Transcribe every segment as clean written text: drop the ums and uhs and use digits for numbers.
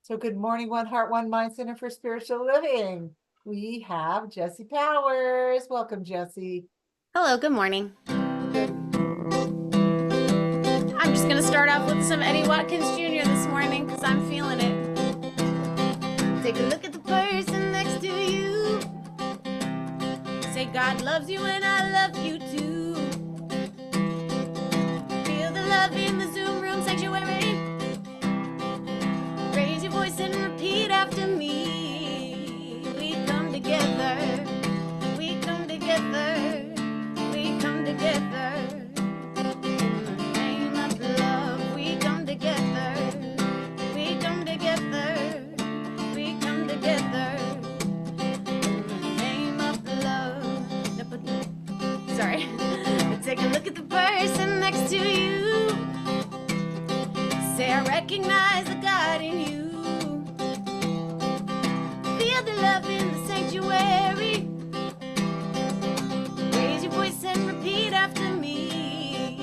So good morning, One Heart, One Mind Center for Spiritual Living. We have Jesse Powers. Welcome, Jesse. Hello, good morning. Good. I'm just going to start off with some Eddie Watkins Jr. this morning because I'm feeling it. Take a look at the person next to you. Say God loves you and I love you too. Feel the love in the Zoom room sanctuary. Raise your voice and repeat after me. We come together. We come together. We come together. In the name of love, we come together. We come together. We come together. In the name of love. Sorry. Take a look at the person next to you. Say, I recognize the God in you. Feel the love in the sanctuary. Raise your voice and repeat after me.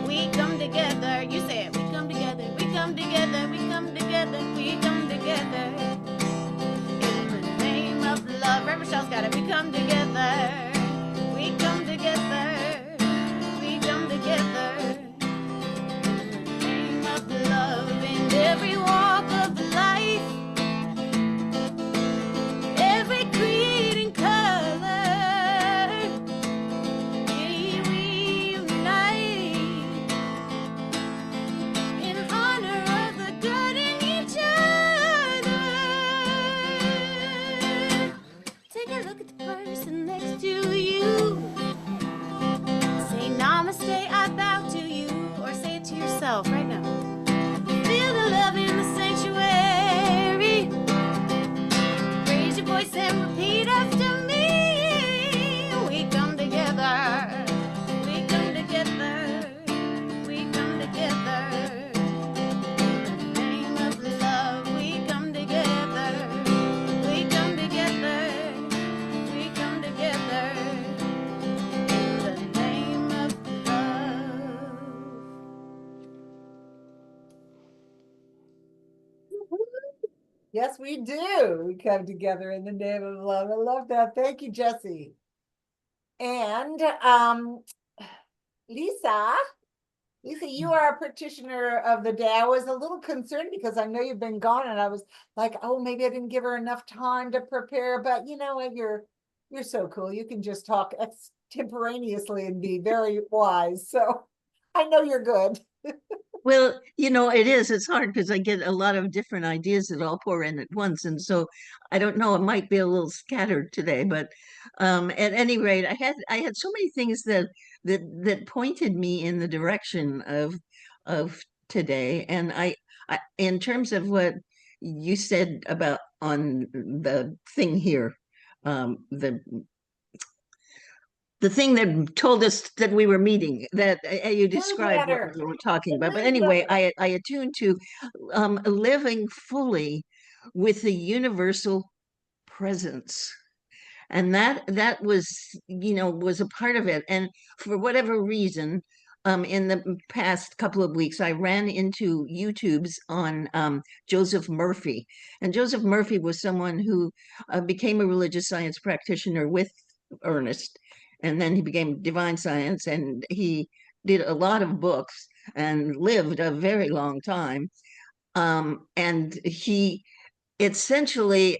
We come together. You say it. We come together. We come together. We come together. We come together. In the name of love. Reverend Shaw's got it. We come together. We come together. We come together. Love in every walk of life, every creed and color, we unite in honor of the good in each other. Take a look at the person next to you. Say namaste, I bow to you, or say it to yourself right now. Feel the love in the sanctuary. Raise your voice and repeat after me. We come together. We come together. We come together. In the name of love, we come together. We come together. We come together. In the name of love. Yes, we do. We come together in the name of love. I love that. Thank you, Jesse. And Lissa, you are a practitioner of the day. I was a little concerned because I know you've been gone, and I was like, oh, maybe I didn't give her enough time to prepare. But you know what? You're so cool. You can just talk extemporaneously and be very wise. So I know you're good. Well, it's hard because I get a lot of different ideas that all pour in at once. And so I don't know, it might be a little scattered today, but at any rate, I had so many things that pointed me in the direction of today. And I in terms of what you said about on the thing here, the thing that told us that we were meeting, that you described what we were talking about. But anyway, I attuned to living fully with the universal presence. And that was, was a part of it. And for whatever reason, in the past couple of weeks, I ran into YouTubes on Joseph Murphy. And Joseph Murphy was someone who became a religious science practitioner with Ernest. And then he became divine science, and he did a lot of books and lived a very long time. And he essentially,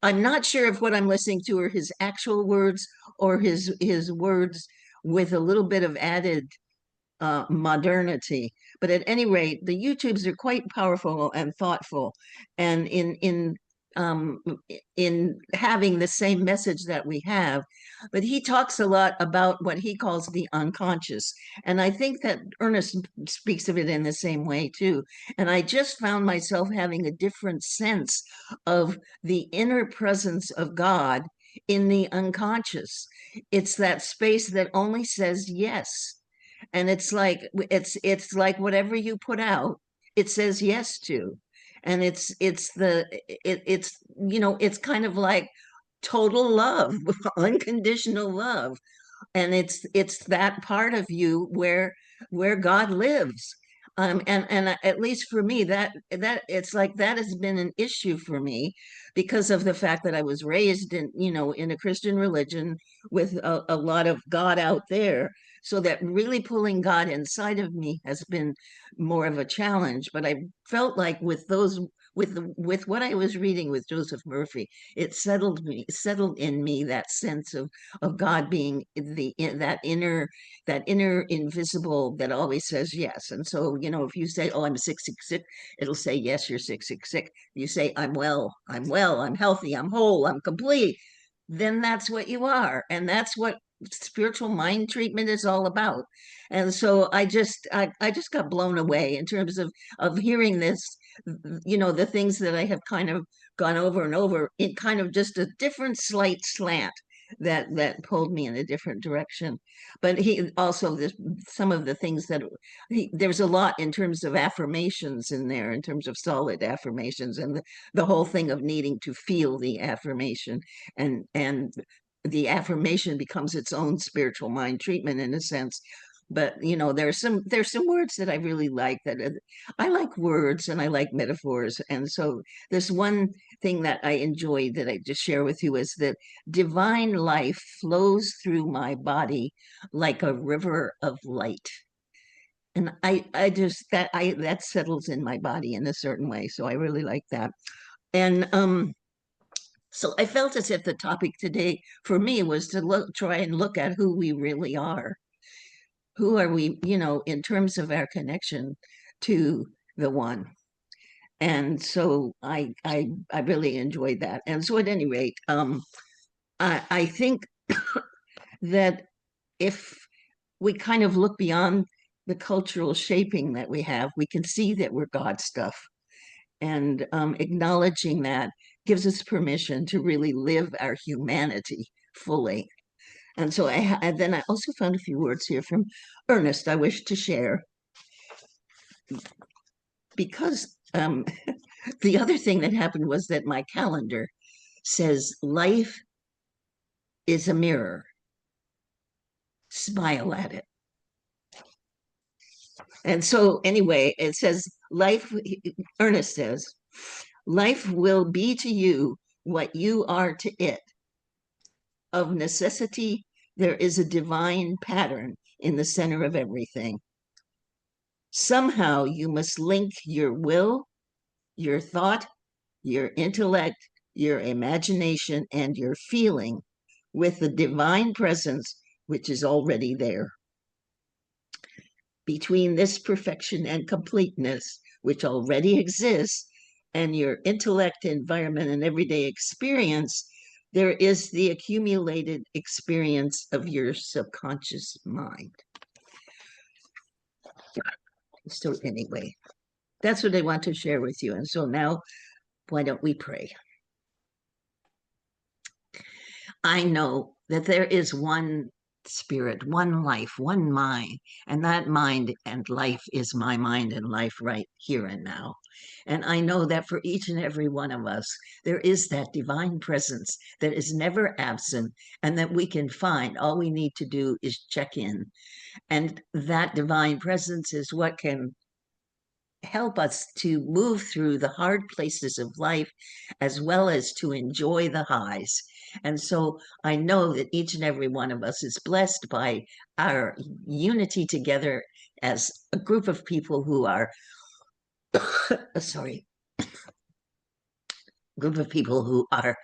I'm not sure if what I'm listening to are his actual words or his words with a little bit of added modernity. But at any rate, the YouTubes are quite powerful and thoughtful, and um, in having the same message that we have. But he talks a lot about what he calls the unconscious, and I think that Ernest speaks of it in the same way too. And I just found myself having a different sense of the inner presence of God in the unconscious. It's that space that only says yes, and it's like whatever you put out, it says yes to. And it's kind of like total love, unconditional love. And it's that part of you where God lives. And at least for me, that it's like that has been an issue for me because of the fact that I was raised in, in a Christian religion with a lot of God out there. So that really pulling God inside of me has been more of a challenge. But I felt like with those, with what I was reading with Joseph Murphy, it settled in me that sense of God being that inner invisible that always says yes. And so, if you say, oh, I'm sick, sick, sick, it'll say, yes, you're sick, sick, sick. You say, I'm well, I'm healthy, I'm whole, I'm complete. Then that's what you are. And that's what spiritual mind treatment is all about. And so I just got blown away in terms of hearing this, the things that I have kind of gone over and over in kind of just a different slight slant that pulled me in a different direction. But he also, some of the things that there's a lot in terms of affirmations in there, in terms of solid affirmations, and the whole thing of needing to feel the affirmation, and the affirmation becomes its own spiritual mind treatment in a sense. But there's some words that I really like, that I like words and I like metaphors. And so there's one thing that I enjoy that I just share with you, is that divine life flows through my body like a river of light. And I just that settles in my body in a certain way. So I really like that. And so I felt as if the topic today for me was to try and look at who we really are. Who are we, in terms of our connection to the one. And so I really enjoyed that. And so at any rate, I think that if we kind of look beyond the cultural shaping that we have, we can see that we're God stuff. And acknowledging that gives us permission to really live our humanity fully. And so then I also found a few words here from Ernest I wish to share. Because the other thing that happened was that my calendar says life is a mirror. Smile at it. And so anyway, it says Ernest says, life will be to you what you are to it. Of necessity, there is a divine pattern in the center of everything. Somehow you must link your will, your thought, your intellect, your imagination, and your feeling with the divine presence which is already there. Between this perfection and completeness, which already exists, and your intellect, environment, and everyday experience, there is the accumulated experience of your subconscious mind. So anyway, that's what I want to share with you. And so now, why don't we pray? I know that there is one spirit, one life, one mind, and that mind and life is my mind and life right here and now. And I know that for each and every one of us, there is that divine presence that is never absent and that we can find. All we need to do is check in. And that divine presence is what can help us to move through the hard places of life as well as to enjoy the highs. And so I know that each and every one of us is blessed by our unity together as a group of people who are group of people who are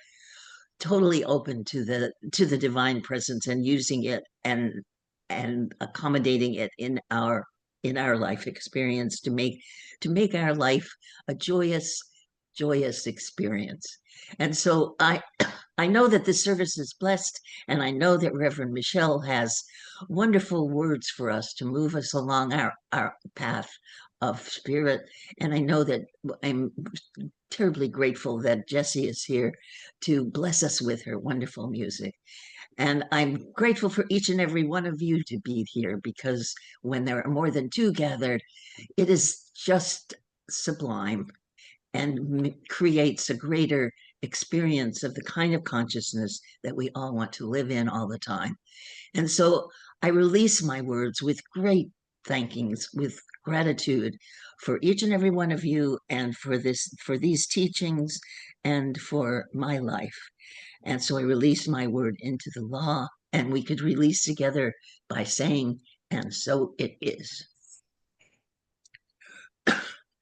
totally open to the divine presence and using it and accommodating it in our life experience to make our life a joyous experience. And so I know that this service is blessed, and I know that Reverend Michelle has wonderful words for us to move us along our path of spirit. And I know that I'm terribly grateful that Jessie is here to bless us with her wonderful music. And I'm grateful for each and every one of you to be here, because when there are more than two gathered, it is just sublime and creates a greater experience of the kind of consciousness that we all want to live in all the time. And so I release my words with great thankings, with gratitude for each and every one of you, and for these teachings, and for my life. And so I release my word into the law, and we could release together by saying, and so it is.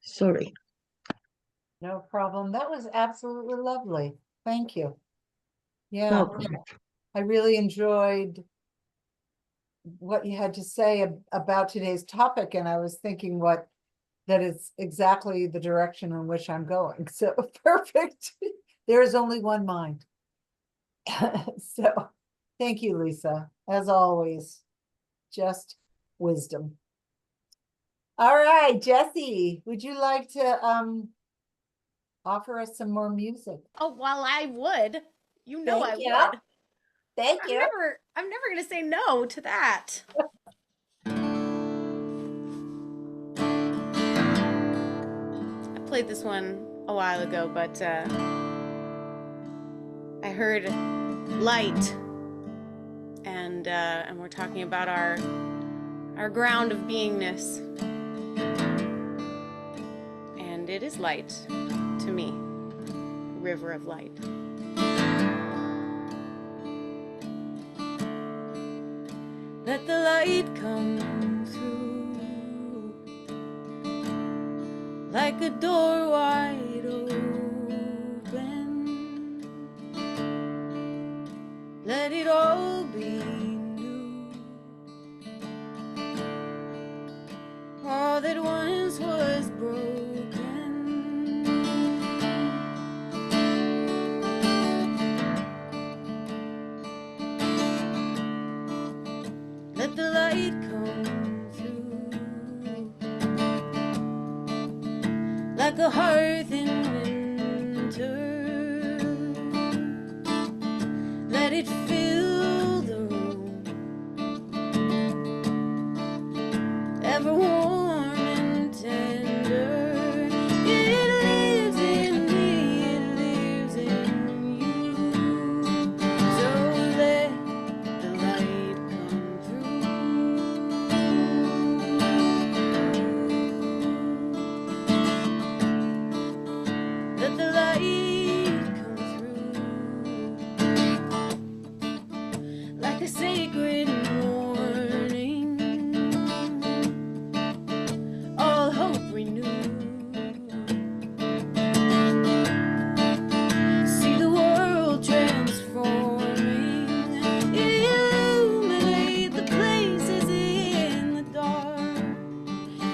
Sorry. No problem. That was absolutely lovely. Thank you. Yeah, Welcome. I really enjoyed what you had to say about today's topic, and I was thinking that is exactly the direction in which I'm going. So perfect. There is only one mind. So thank you, Lissa. As always, just wisdom. All right, Jessie, would you like to offer us some more music? Oh, well, I would. You know Thank you. I would. Thank you. I'm never gonna say no to that. I played this one a while ago, but I heard light, and we're talking about our ground of beingness, and it is light to me, river of light. Let the light come through like a door wide open. Let it all be new. All that once was broken. Let the light come through like a hearth in winter. Let it fill the room, ever warm and tender. It lives in me, it lives in you. So let the light come through. Let the light come through like a sacred morning, all hope renewed. See the world transforming, illuminate the places in the dark,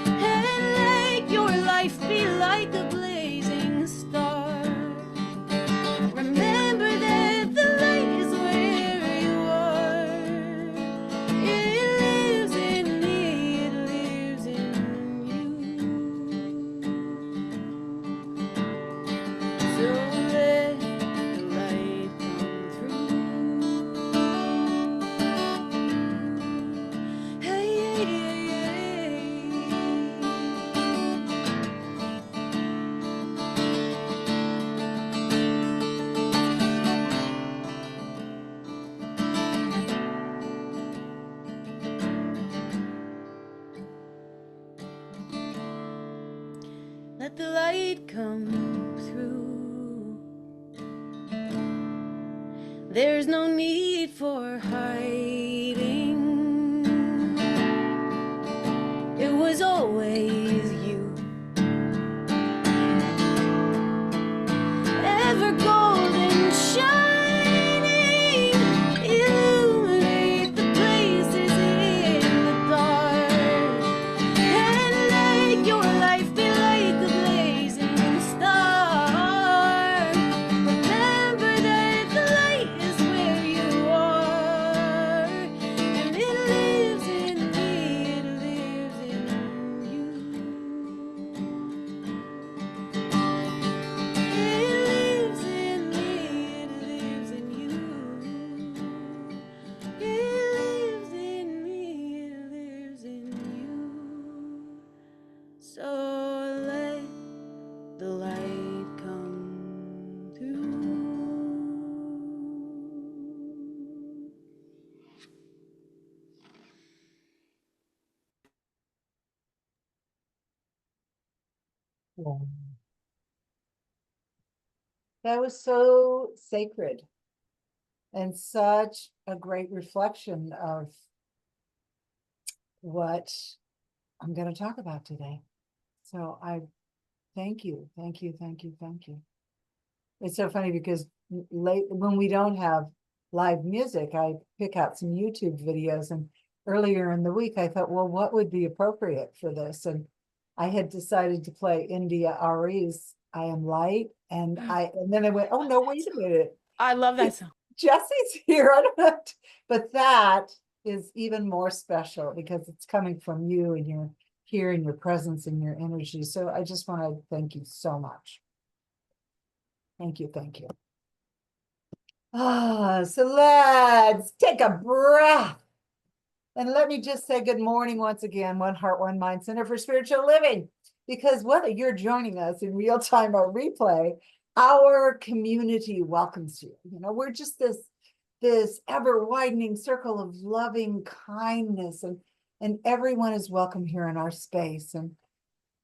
and let your life be like a blazing star. Remember that the light is where you are. It lives in me, it lives in you. So let the light come through. Hey, hey, hey, let the light come through. There's no need for hiding. It was always you, ever golden shining. Illuminate the places in the dark, and let your life be like a blazing star. Remember that the light is where you are. Yeah. That was so sacred and such a great reflection of what I'm going to talk about today. So I thank you, thank you, thank you, thank you. It's so funny because late when we don't have live music, I pick out some YouTube videos, and earlier in the week I thought, well, what would be appropriate for this? And I had decided to play India Ari's I Am Light, and then I went, oh no, wait a minute. I love that song. Jesse's here. I don't have to, but that is even more special because it's coming from you, and you're here in your presence and your energy. So I just want to thank you so much. Thank you, thank you. So let's take a breath. And let me just say good morning once again, One Heart, One Mind Center for Spiritual Living. Because whether you're joining us in real time or replay, our community welcomes you. You know, we're just this ever widening circle of loving kindness, and everyone is welcome here in our space. And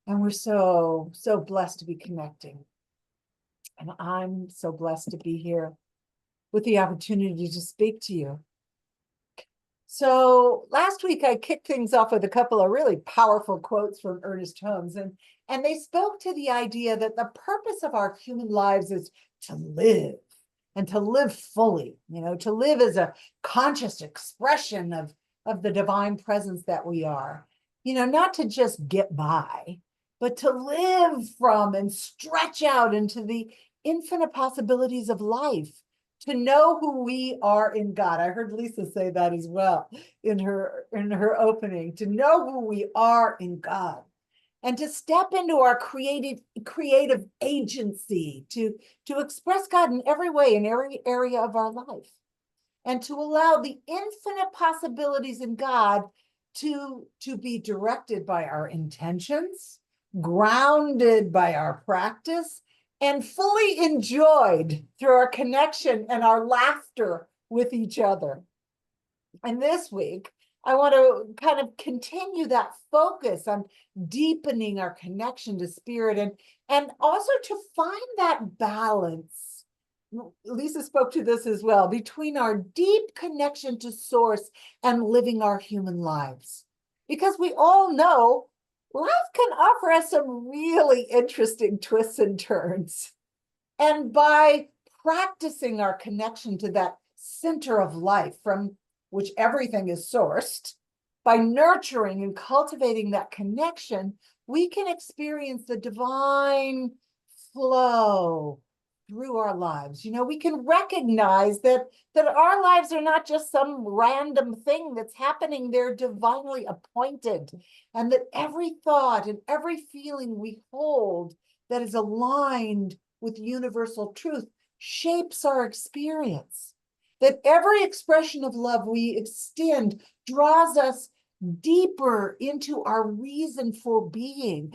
we're so blessed to be connecting. And I'm so blessed to be here with the opportunity to speak to you. So last week I kicked things off with a couple of really powerful quotes from Ernest Holmes, and they spoke to the idea that the purpose of our human lives is to live, and to live fully, you know, to live as a conscious expression of the divine presence that we are, you know, not to just get by, but to live from and stretch out into the infinite possibilities of life, to know who we are in God. I heard Lissa say that as well in her opening, to know who we are in God, and to step into our creative agency, to express God in every way, in every area of our life, and to allow the infinite possibilities in God to be directed by our intentions, grounded by our practice, and fully enjoyed through our connection and our laughter with each other. And this week, I want to kind of continue that focus on deepening our connection to spirit, and also to find that balance. Lissa spoke to this as well, between our deep connection to source and living our human lives. Because we all know life can offer us some really interesting twists and turns. And by practicing our connection to that center of life from which everything is sourced, by nurturing and cultivating that connection, we can experience the divine flow through our lives. You know, we can recognize that our lives are not just some random thing that's happening. They're divinely appointed, and that every thought and every feeling we hold that is aligned with universal truth shapes our experience. That every expression of love we extend draws us deeper into our reason for being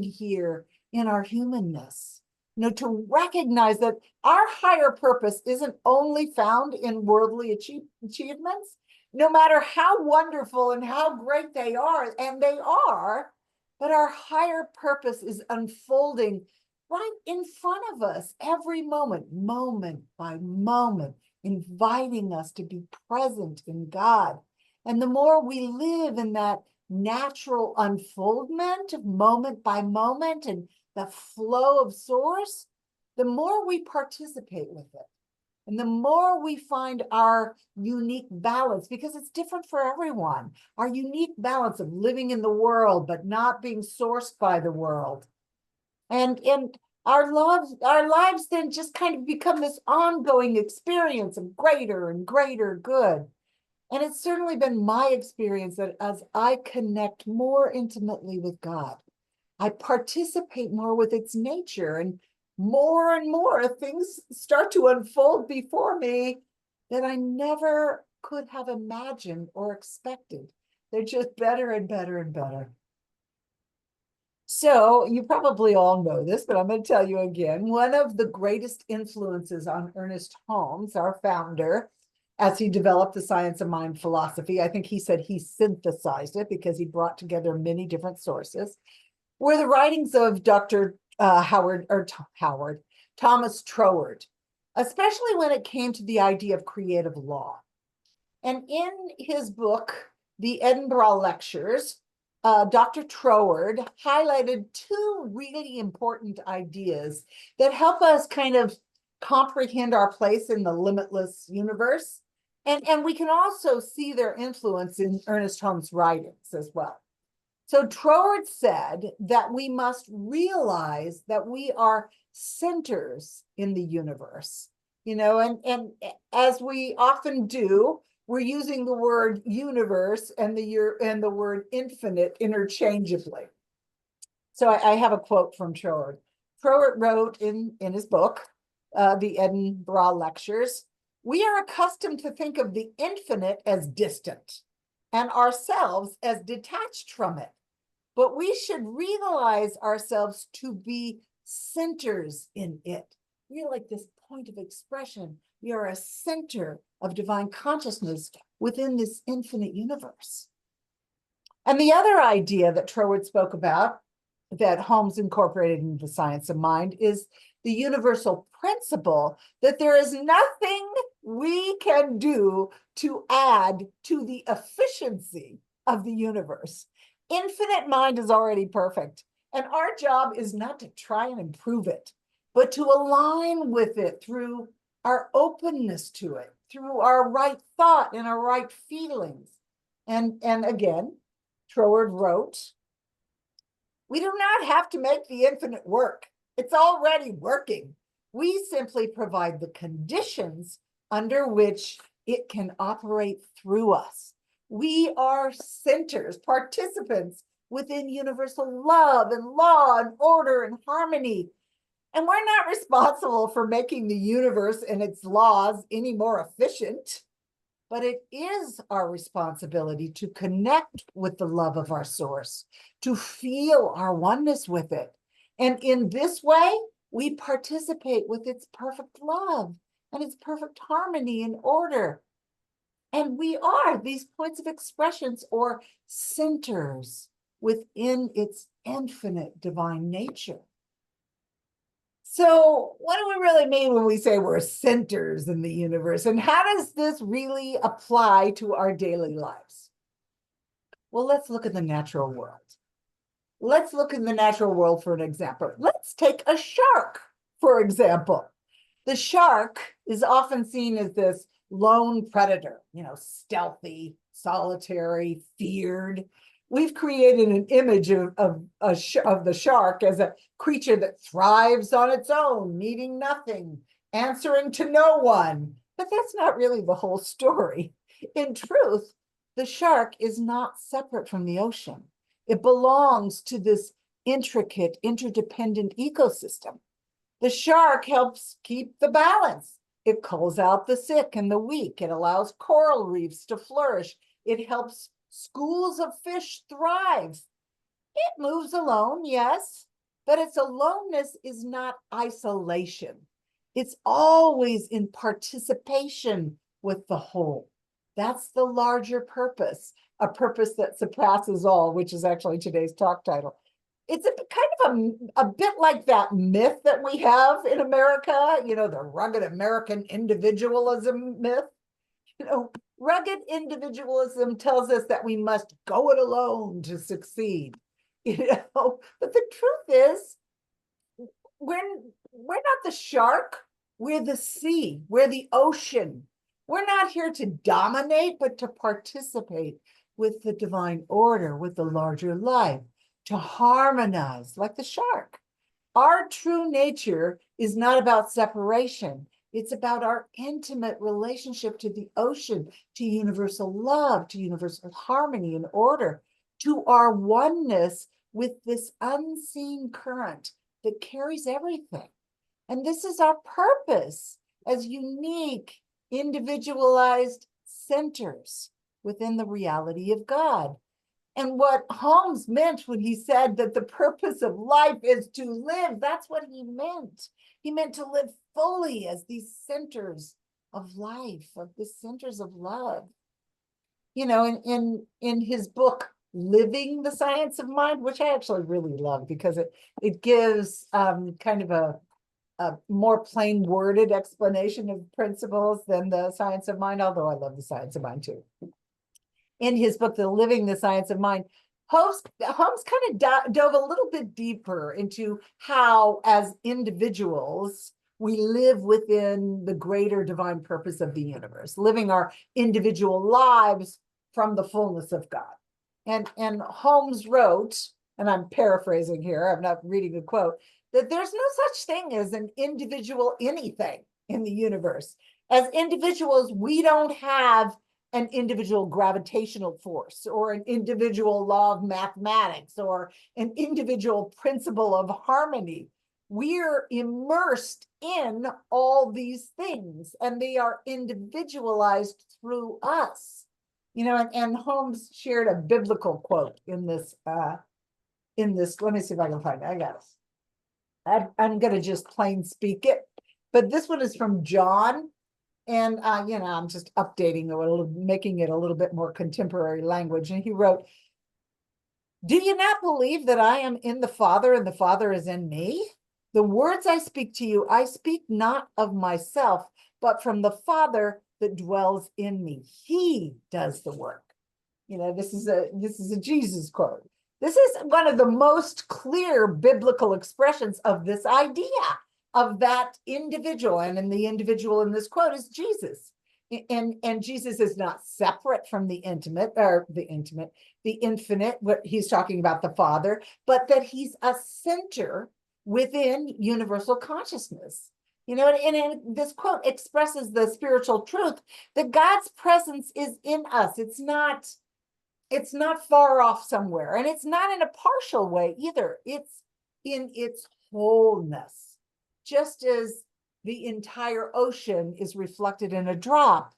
here in our humanness. You know, to recognize that our higher purpose isn't only found in worldly achievements, no matter how wonderful and how great they are, and they are, but our higher purpose is unfolding right in front of us every moment, moment by moment, inviting us to be present in God. And the more we live in that natural unfoldment of moment by moment and the flow of source, the more we participate with it. And the more we find our unique balance, because it's different for everyone, our unique balance of living in the world, but not being sourced by the world. And our lives then just kind of become this ongoing experience of greater and greater good. And it's certainly been my experience that as I connect more intimately with God, I participate more with its nature, and more things start to unfold before me that I never could have imagined or expected. They're just better and better and better. So you probably all know this, but I'm going to tell you again. One of the greatest influences on Ernest Holmes, our founder, as he developed the science of mind philosophy, I think he said he synthesized it because he brought together many different sources. were the writings of Dr. Thomas Troward, especially when it came to the idea of creative law. And in his book, The Edinburgh Lectures, Dr. Troward highlighted two really important ideas that help us kind of comprehend our place in the limitless universe. And we can also see their influence in Ernest Holmes' writings as well. So Troward said that we must realize that we are centers in the universe, and as we often do, we're using the word universe and the word infinite interchangeably. So I have a quote from Troward. Troward wrote in his book, The Edinburgh Lectures, "We are accustomed to think of the infinite as distant and ourselves as detached from it. But we should realize ourselves to be centers in it." You're like this point of expression. You're a center of divine consciousness within this infinite universe. And the other idea that Troward spoke about, that Holmes incorporated into the science of mind, is the universal principle that there is nothing we can do to add to the efficiency of the universe. Infinite mind is already perfect, and our job is not to try and improve it, but to align with it through our openness to it, through our right thought and our right feelings. And again, Troward wrote, "We do not have to make the infinite work. It's already working. We simply provide the conditions under which it can operate through us. We are centers, participants within universal love and law and order and harmony. And we're not responsible for making the universe and its laws any more efficient, but it is our responsibility to connect with the love of our source, to feel our oneness with it. And in this way, we participate with its perfect love and its perfect harmony and order. And we are these points of expressions or centers within its infinite divine nature." So what do we really mean when we say we're centers in the universe? And how does this really apply to our daily lives? Well, let's look at the natural world. Let's look in the natural world for an example. Let's take a shark, for example. The shark is often seen as this lone predator, stealthy, solitary, feared. We've created an image of the shark as a creature that thrives on its own, needing nothing, answering to no one. But that's not really the whole story. In truth, the shark is not separate from the ocean. It belongs to this intricate, interdependent ecosystem. The shark helps keep the balance. It culls out the sick and the weak. It allows coral reefs to flourish. It helps schools of fish thrive. It moves alone, yes, but its aloneness is not isolation. It's always in participation with the whole. That's the larger purpose, a purpose that surpasses all, which is actually today's talk title. It's kind of a bit like that myth that we have in America, the rugged American individualism myth. Rugged individualism tells us that we must go it alone to succeed. But the truth is, we're not the shark, we're the sea, we're the ocean. We're not here to dominate, but to participate with the divine order, with the larger life, to harmonize like the shark. Our true nature is not about separation. It's about our intimate relationship to the ocean, to universal love, to universal harmony and order, to our oneness with this unseen current that carries everything. And this is our purpose as unique, individualized centers within the reality of God. And what Holmes meant when he said that the purpose of life is to live, that's what he meant. He meant to live fully as these centers of life, of the centers of love. In his book, Living the Science of Mind, which I actually really love because it gives kind of a more plain worded explanation of principles than the Science of Mind, although I love the Science of Mind too. In his book, The Living the Science of Mind, Holmes kind of dove a little bit deeper into how, as individuals, we live within the greater divine purpose of the universe, living our individual lives from the fullness of God. And Holmes wrote, and I'm paraphrasing here, I'm not reading a quote, that there's no such thing as an individual anything in the universe. As individuals, we don't have an individual gravitational force or an individual law of mathematics or an individual principle of harmony. We're immersed in all these things, and they are individualized through us. And Holmes shared a biblical quote in this, let me see if I can find it. I got it. I'm going to just plain speak it, but this one is from John. And, I'm just updating it, making it a little bit more contemporary language. And he wrote, "Do you not believe that I am in the Father and the Father is in me? The words I speak to you, I speak not of myself, but from the Father that dwells in me. He does the work." This is a Jesus quote. This is one of the most clear biblical expressions of this idea of that individual. And in the individual in this quote is Jesus. And Jesus is not separate from the infinite, what he's talking about the Father, but that he's a center within universal consciousness. And this quote expresses the spiritual truth that God's presence is in us. It's not far off somewhere, and it's not in a partial way either. It's in its wholeness. Just as the entire ocean is reflected in a drop,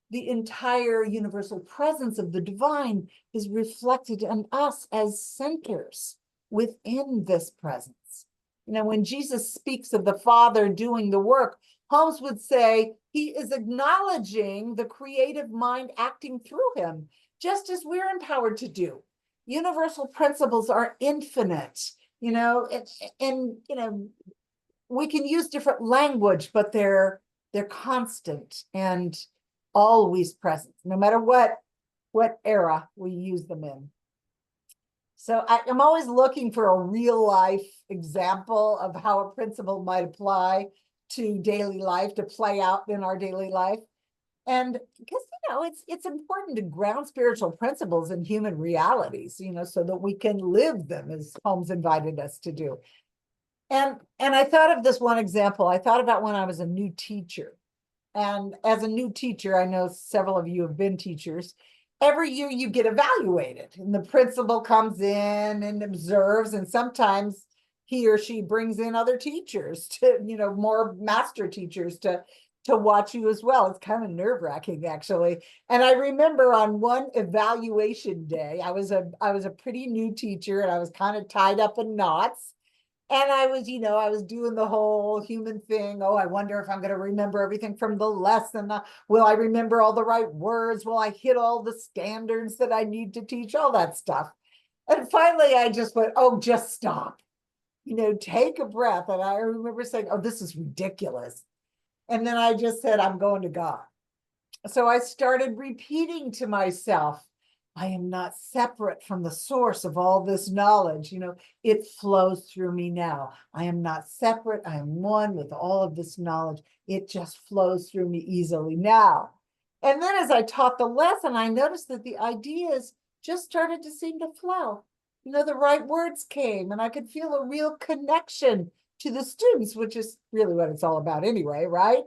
the entire universal presence of the divine is reflected in us as centers within this presence. When Jesus speaks of the Father doing the work, Holmes would say he is acknowledging the creative mind acting through him, just as we're empowered to do. Universal principles are infinite, and we can use different language, but they're constant and always present, no matter what era we use them in. So I'm always looking for a real life example of how a principle might apply to daily life, to play out in our daily life. And because, it's important to ground spiritual principles in human realities, so that we can live them, as Holmes invited us to do. And I thought of this one example. I thought about when I was a new teacher. And as a new teacher, I know several of you have been teachers. Every year you get evaluated, and the principal comes in and observes, and sometimes he or she brings in other teachers to, more master teachers to watch you as well. It's kind of nerve-wracking, actually. And I remember on one evaluation day, I was a pretty new teacher, and I was kind of tied up in knots. And I was doing the whole human thing. Oh, I wonder if I'm going to remember everything from the lesson. Will I remember all the right words? Will I hit all the standards that I need to teach? All that stuff. And finally, I just went, oh, just stop. Take a breath. And I remember saying, oh, this is ridiculous. And then I just said, I'm going to God. So I started repeating to myself, I am not separate from the source of all this knowledge. It flows through me now. I am not separate. I am one with all of this knowledge. It just flows through me easily now. And then as I taught the lesson, I noticed that the ideas just started to seem to flow. The right words came, and I could feel a real connection to the students, which is really what it's all about anyway, right?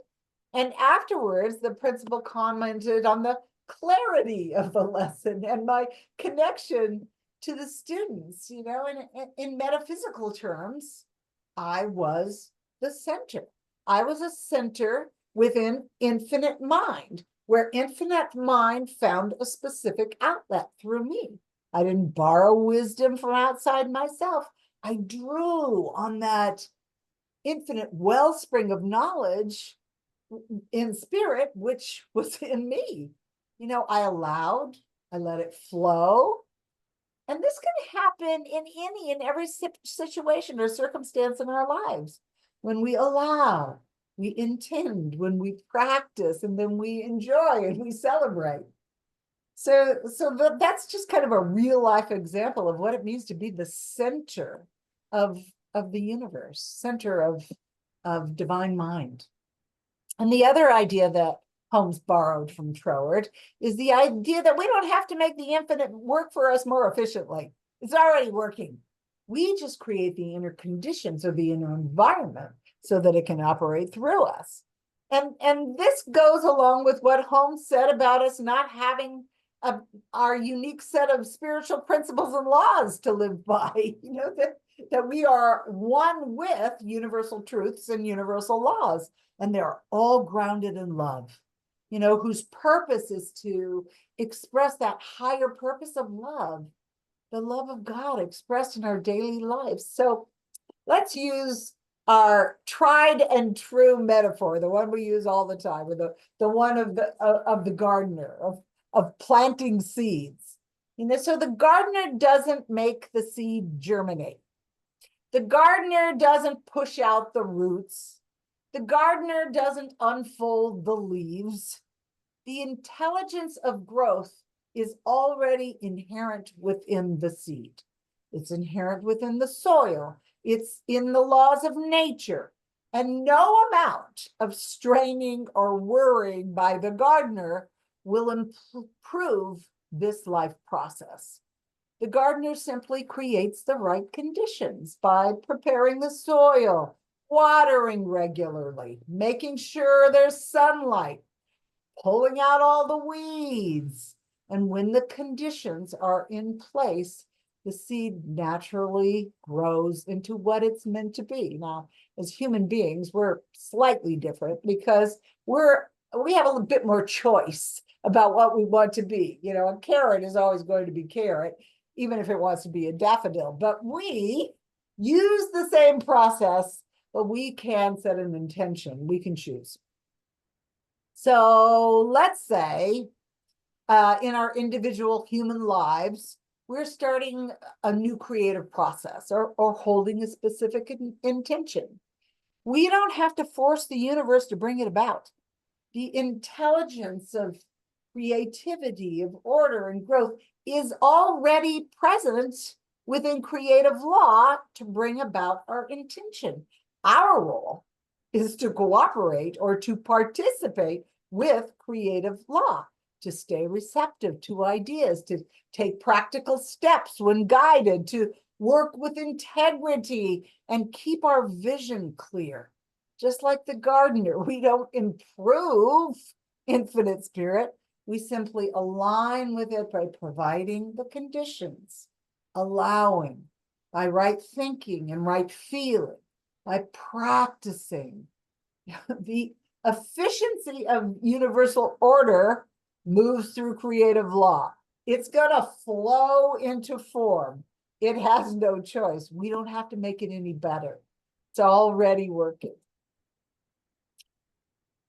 And afterwards, the principal commented on the clarity of the lesson and my connection to the students. In metaphysical terms, I was the center. I was a center within infinite mind, where infinite mind found a specific outlet through me. I didn't borrow wisdom from outside myself. I drew on that infinite wellspring of knowledge in spirit, which was in me. I let it flow. And this can happen in any and every situation or circumstance in our lives. When we allow, we intend, when we practice, and then we enjoy and we celebrate. So that's just kind of a real life example of what it means to be the center of the universe, center of divine mind. And the other idea that Holmes borrowed from Troward is the idea that we don't have to make the infinite work for us more efficiently. It's already working. We just create the inner conditions or the inner environment so that it can operate through us. And this goes along with what Holmes said about us not having our unique set of spiritual principles and laws to live by, that we are one with universal truths and universal laws, and they're all grounded in love, whose purpose is to express that higher purpose of love, the love of God expressed in our daily lives. So let's use our tried and true metaphor, the one we use all the time, or the one of the gardener, of planting seeds. So the gardener doesn't make the seed germinate. The gardener doesn't push out the roots. The gardener doesn't unfold the leaves. The intelligence of growth is already inherent within the seed. It's inherent within the soil. It's in the laws of nature. And no amount of straining or worrying by the gardener will improve this life process. The gardener simply creates the right conditions by preparing the soil, watering regularly, making sure there's sunlight, pulling out all the weeds. And when the conditions are in place, the seed naturally grows into what it's meant to be. Now, as human beings, we're slightly different because we have a little bit more choice about what we want to be. A carrot is always going to be carrot, even if it wants to be a daffodil. But we use the same process, but we can set an intention. We can choose. So let's say in our individual human lives, we're starting a new creative process or holding a specific intention. We don't have to force the universe to bring it about. The intelligence of creativity, of order and growth is already present within creative law to bring about our intention. Our role is to cooperate or to participate with creative law, to stay receptive to ideas, to take practical steps when guided, to work with integrity and keep our vision clear. Just like the gardener, we don't improve infinite spirit. We simply align with it by providing the conditions, allowing, by right thinking and right feeling, by practicing. The efficiency of universal order moves through creative law. It's going to flow into form. It has no choice. We don't have to make it any better. It's already working.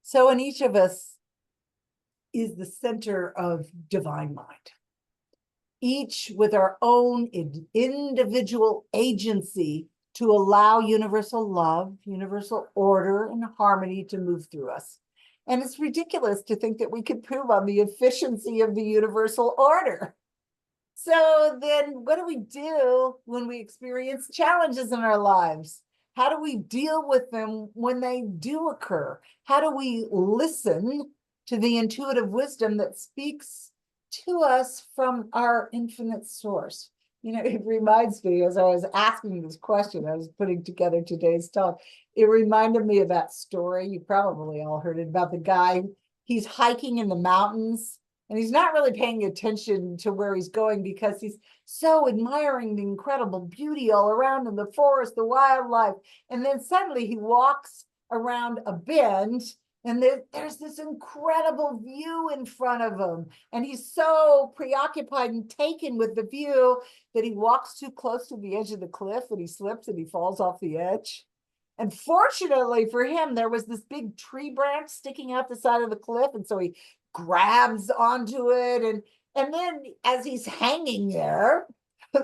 So in each of us is the center of divine mind, each with our own individual agency to allow universal love, universal order, and harmony to move through us. And it's ridiculous to think that we could prove on the efficiency of the universal order. So then what do we do when we experience challenges in our lives? How do we deal with them when they do occur? How do we listen to the intuitive wisdom that speaks to us from our infinite source? It reminds me, as I was asking this question, I was putting together today's talk, it reminded me of that story. You probably all heard it, about the guy. He's hiking in the mountains and he's not really paying attention to where he's going because he's so admiring the incredible beauty all around him, the forest, the wildlife. And then suddenly he walks around a bend and there's this incredible view in front of him. And he's so preoccupied and taken with the view that he walks too close to the edge of the cliff and he slips and he falls off the edge. And fortunately for him, there was this big tree branch sticking out the side of the cliff. And so he grabs onto it. And then as he's hanging there,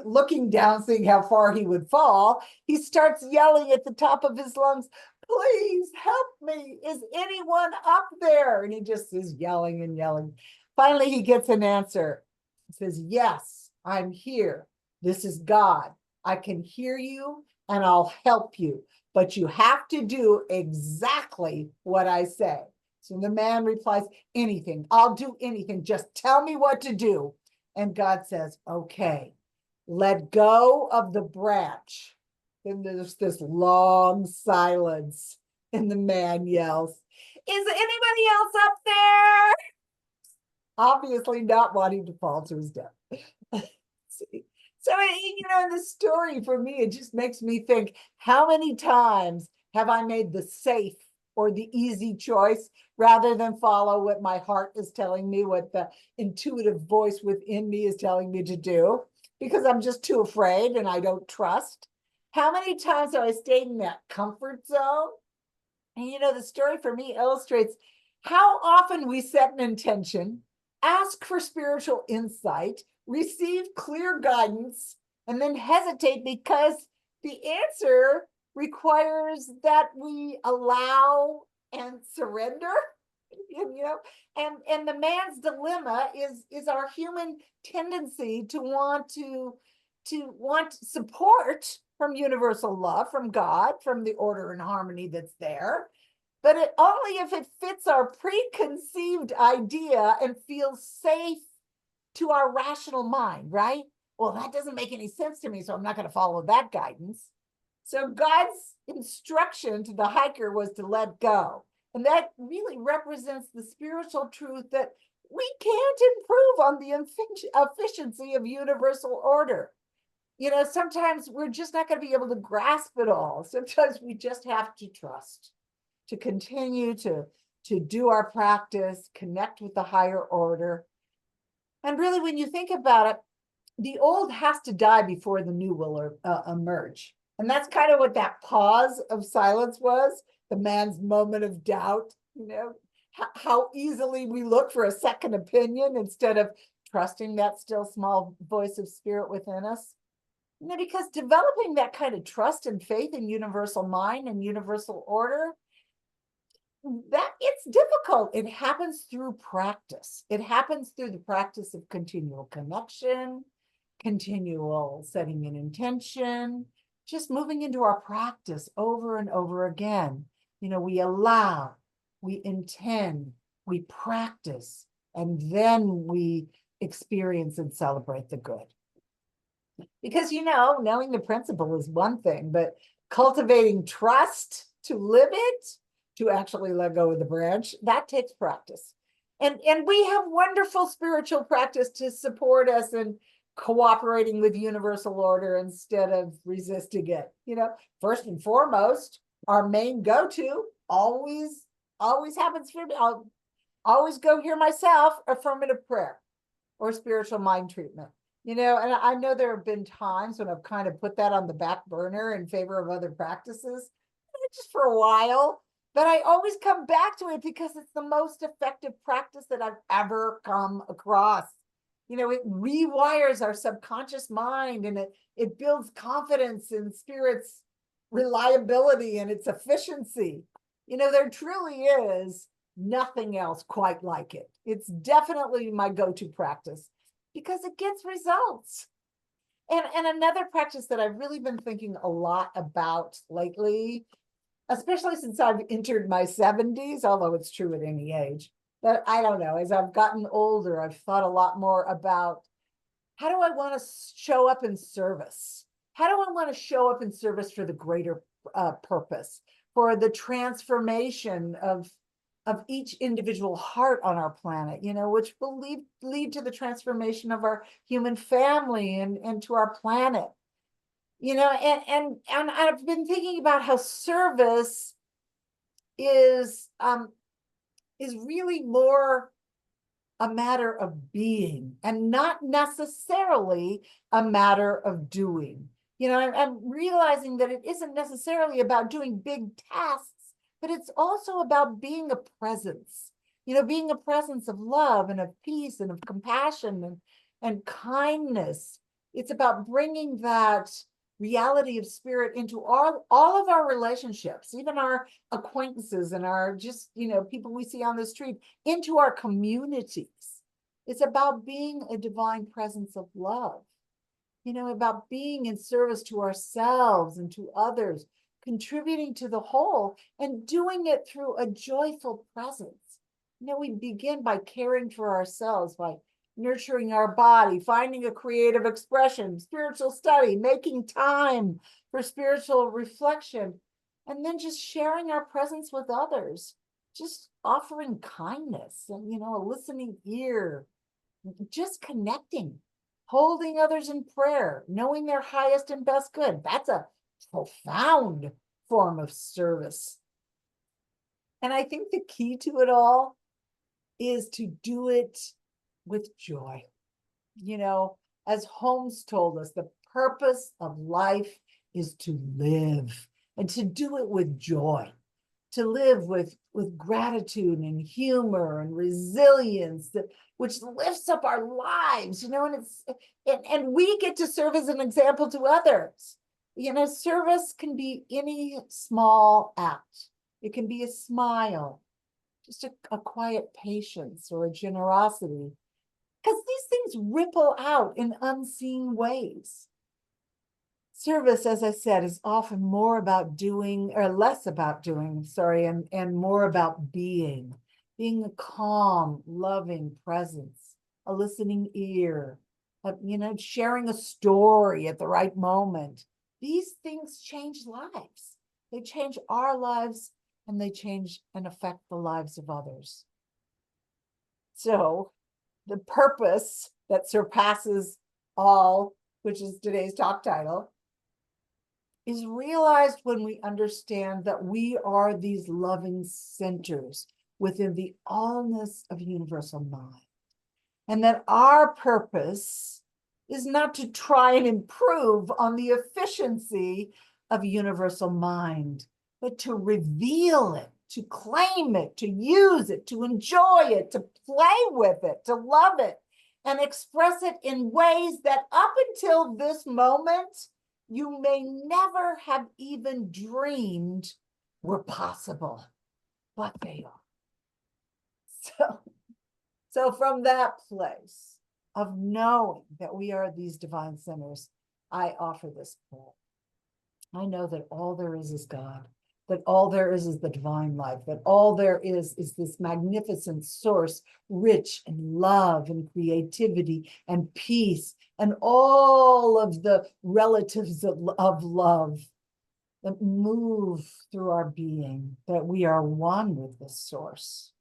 looking down, seeing how far he would fall, he starts yelling at the top of his lungs, please help me. Is anyone up there? And he just is yelling and yelling. Finally, he gets an answer. He says, yes, I'm here. This is God. I can hear you and I'll help you, but you have to do exactly what I say. So the man replies, anything, I'll do anything. Just tell me what to do. And God says, okay, let go of the branch. And there's this long silence. And the man yells, is anybody else up there? Obviously not wanting to fall to his death. See? So, in the story for me, it just makes me think, how many times have I made the safe or the easy choice rather than follow what my heart is telling me, what the intuitive voice within me is telling me to do, because I'm just too afraid and I don't trust? How many times have I stayed in that comfort zone? And the story for me illustrates how often we set an intention, ask for spiritual insight, receive clear guidance, and then hesitate because the answer requires that we allow and surrender. And the man's dilemma is our human tendency to want support from universal love, from God, from the order and harmony that's there, but only if it fits our preconceived idea and feels safe to our rational mind, right? Well, that doesn't make any sense to me, so I'm not going to follow that guidance. So God's instruction to the hiker was to let go. And that really represents the spiritual truth that we can't improve on the efficiency of universal order. Sometimes we're just not going to be able to grasp it all. Sometimes we just have to trust, to continue to do our practice, connect with the higher order. And really, when you think about it, the old has to die before the new will emerge. And that's kind of what that pause of silence was, the man's moment of doubt, how easily we look for a second opinion instead of trusting that still small voice of spirit within us. Because developing that kind of trust and faith in universal mind and universal order, that it's difficult. It happens through practice. It happens through the practice of continual connection, continual setting an intention, just moving into our practice over and over again. We allow, we intend, we practice, and then we experience and celebrate the good. Because, knowing the principle is one thing, but cultivating trust to live it, to actually let go of the branch, that takes practice. And we have wonderful spiritual practice to support us in cooperating with universal order instead of resisting it. First and foremost, our main go-to always happens for me. I'll always go hear myself, affirmative prayer or spiritual mind treatment. And I know there have been times when I've kind of put that on the back burner in favor of other practices, just for a while, but I always come back to it because it's the most effective practice that I've ever come across. It rewires our subconscious mind, and it builds confidence in spirit's reliability and its efficiency. There truly is nothing else quite like it. It's definitely my go-to practice because it gets results. And another practice that I've really been thinking a lot about lately, especially since I've entered my 70s, although it's true at any age, but I don't know, as I've gotten older, I've thought a lot more about how do I want to show up in service? How do I want to show up in service for the greater purpose, for the transformation of each individual heart on our planet, which will lead to the transformation of our human family and to our planet. And I've been thinking about how service is really more a matter of being and not necessarily a matter of doing. I'm realizing that it isn't necessarily about doing big tasks, but it's also about being a presence, being a presence of love and of peace and of compassion and kindness, It's about bringing that reality of spirit into all of our relationships, even our acquaintances and our just, people we see on the street, into our communities. It's about being a divine presence of love, about being in service to ourselves and to others, contributing to the whole, and doing it through a joyful presence. We begin by caring for ourselves, by nurturing our body, finding a creative expression, spiritual study, making time for spiritual reflection, and then just sharing our presence with others, just offering kindness and, a listening ear, just connecting, holding others in prayer, knowing their highest and best good. That's a profound form of service. And I think the key to it all is to do it with joy. As Holmes told us, the purpose of life is to live, and to do it with joy, to live with gratitude and humor and resilience, which lifts up our lives, and we get to serve as an example to others. Service can be any small act. It can be a smile, just a quiet patience or a generosity, because these things ripple out in unseen ways. Service, as I said, is often more about doing, or less about doing, and more about being a calm, loving presence, a listening ear, sharing a story at the right moment. These things change lives. They change our lives, and they change and affect the lives of others. So the purpose that surpasses all, which is today's talk title, is realized when we understand that we are these loving centers within the allness of universal mind. And that our purpose is not to try and improve on the efficiency of universal mind, but to reveal it, to claim it, to use it, to enjoy it, to play with it, to love it, and express it in ways that up until this moment, you may never have even dreamed were possible, but they are. So from that place of knowing that we are these divine centers, I offer this prayer. I know that all there is God, that all there is the divine life, that all there is this magnificent source, rich in love and creativity and peace, and all of the relatives of love that move through our being, that we are one with this source,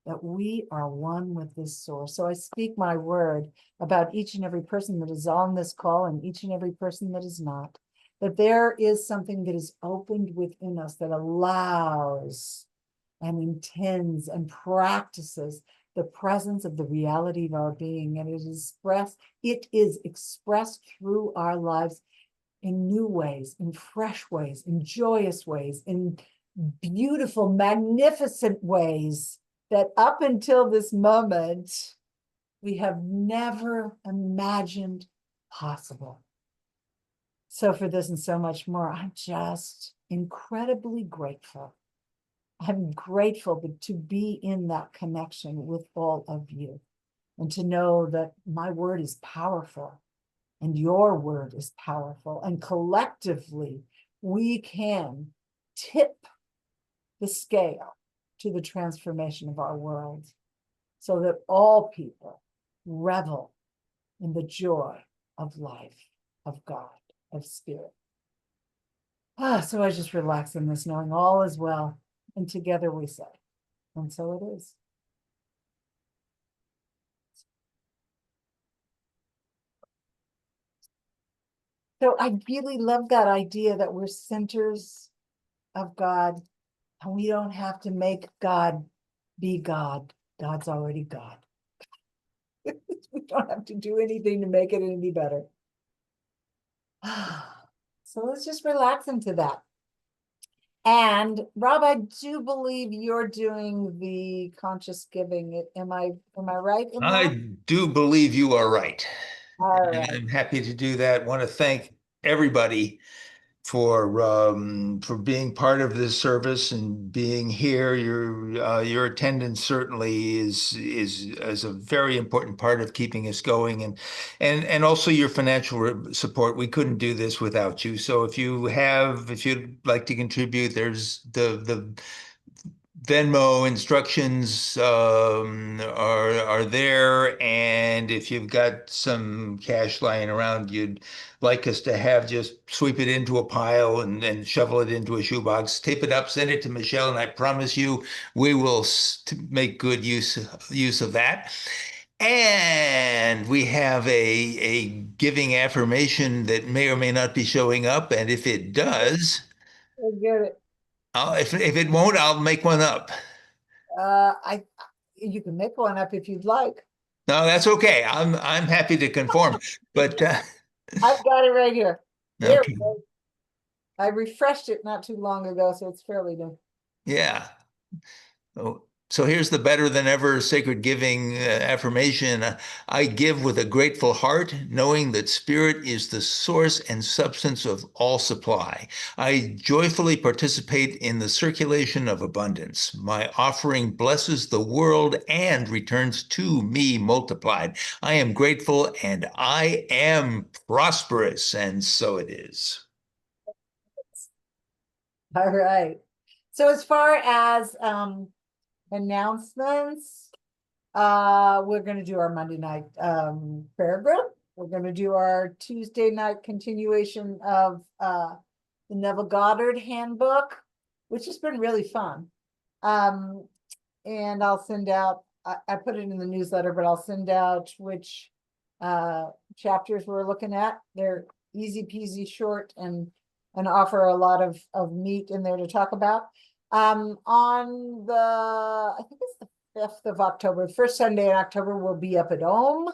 that we are one with this source. So I speak my word about each and every person that is on this call and each and every person that is not, that there is something that is opened within us that allows and intends and practices the presence of the reality of our being. And it is expressed through our lives in new ways, in fresh ways, in joyous ways, in beautiful, magnificent ways that up until this moment, we have never imagined possible. So for this and so much more, I'm just incredibly grateful. I'm grateful to be in that connection with all of you, and to know that my word is powerful and your word is powerful, and collectively we can tip the scale to the transformation of our world, so that all people revel in the joy of life, of God, of spirit. So I just relax in this, knowing all is well, and together we say, and so it is. So I really love that idea that we're centers of God, and we don't have to make God be God. God's already God. We don't have to do anything to make it any better. So let's just relax into that. And Rob, I do believe you're doing the conscious giving. Am I right in that? I do believe you are right. All And right. I'm happy to do that. Want to thank everybody for being part of this service and being here. Your attendance certainly is a very important part of keeping us going, and also your financial support. We couldn't do this without you. So if you'd like to contribute, there's the Venmo instructions are there, and if you've got some cash lying around you'd like us to have, just sweep it into a pile and shovel it into a shoebox, tape it up, send it to Michelle, and I promise you we will make good use of that. And we have a giving affirmation that may or may not be showing up, and if it does, I get it. if it won't, I'll make one up. You can make one up if you'd like. No, that's okay. I'm happy to conform, but I've got it right here. There okay, we go. I refreshed it not too long ago, so it's fairly new. yeah. So here's the better than ever sacred giving affirmation. I give with a grateful heart, knowing that spirit is the source and substance of all supply. I joyfully participate in the circulation of abundance. My offering blesses the world and returns to me multiplied. I am grateful and I am prosperous, and so it is. All right. So as far as announcements, we're going to do our Monday night prayer group. We're going to do our Tuesday night continuation of the Neville Goddard handbook, which has been really fun. And I'll send out, I put it in the newsletter, but I'll send out which chapters we're looking at. They're easy peasy short and offer a lot of meat in there to talk about. On I think it's the 5th of October, the first Sunday in October, we'll be up at Ohm.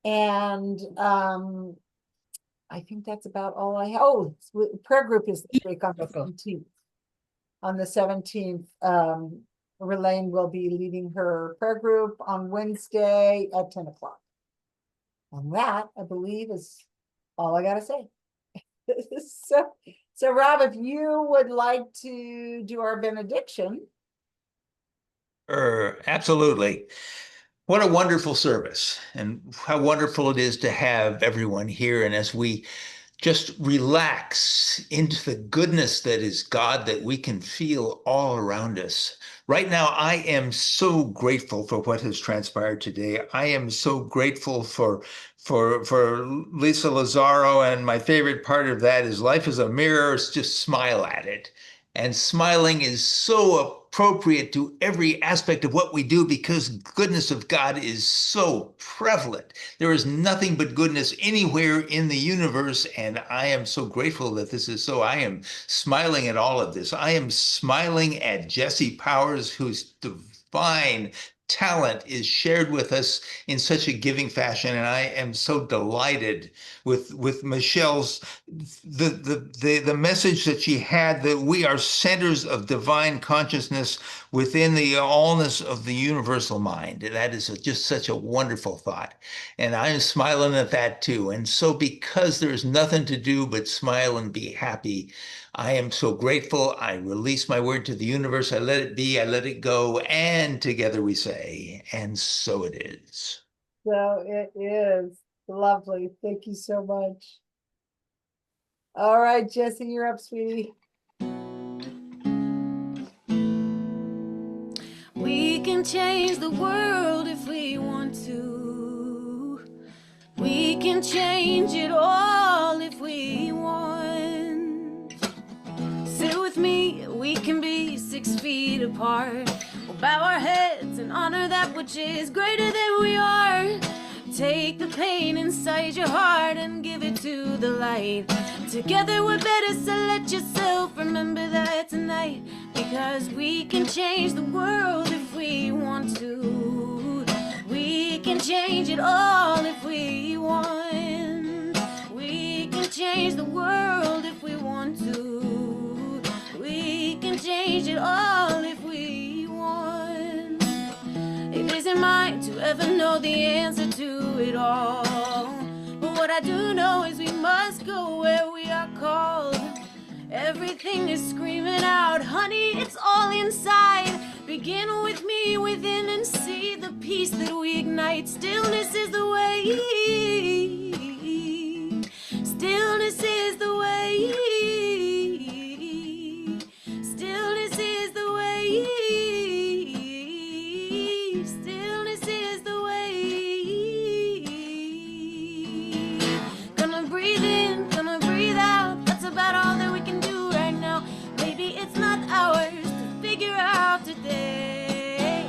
And I think that's about all I have. Oh, prayer group is this week on the 17th. On the 17th, Relaine will be leading her prayer group on Wednesday at 10 o'clock. And that, I believe, is all I got to say. So Rob, if you would like to do our benediction. Absolutely. What a wonderful service, and how wonderful it is to have everyone here. And as we just relax into the goodness that is God, that we can feel all around us. Right now, I am so grateful for what has transpired today. I am so grateful for Lissa, Lazaro, and my favorite part of that is life is a mirror, just smile at it. And smiling is so appropriate to every aspect of what we do, because goodness of God is so prevalent. There is nothing but goodness anywhere in the universe, and I am so grateful that this is so. I am smiling at all of this. I am smiling at Jesse Powers, whose divine talent is shared with us in such a giving fashion, and I am so delighted with Michelle's the message that she had, that we are centers of divine consciousness within the allness of the universal mind. That is just such a wonderful thought, and I'm smiling at that too. And so, because there's nothing to do but smile and be happy, I am so grateful. I release my word to the universe. I let it be. I let it go. And together we say, and so it is. So it is lovely. Thank you so much. All right, Jesse, you're up, sweetie. We can change the world if we want to. We can change it all if we want. Sit with me, we can be 6 feet apart. We'll bow our heads and honor that which is greater than we are. Take the pain inside your heart and give it to the light. Together we're better, so let yourself remember that tonight. Because we can change the world if we want to. We can change it all if we want. We can change the world if we want to. We can change it all if we want. It isn't mine to ever know the answer to it all. What I do know is we must go where we are called. Everything is screaming out, honey, it's all inside. Begin with me within and see the peace that we ignite. Stillness is the way. Stillness is the way. Stillness is the way. Stillness is the way. Gonna breathe in, gonna breathe out. That's about all that we can do right now. Maybe it's not ours to figure out today.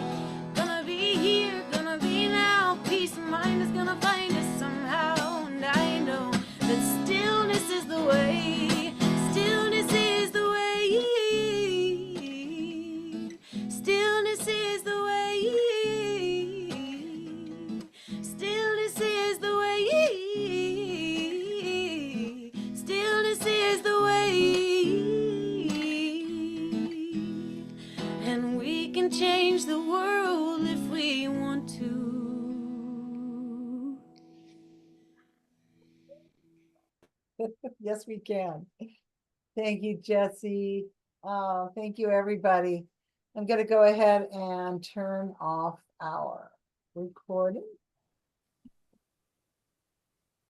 Gonna be here, gonna be now. Peace of mind is gonna find us somehow. And I know that stillness is the way. Stillness is the way. Stillness is the way. Stillness is the way. Stillness is the way. And we can change the world if we want to. Yes, we can. Thank you, Jesse. Thank you, everybody. I'm going to go ahead and turn off our recording.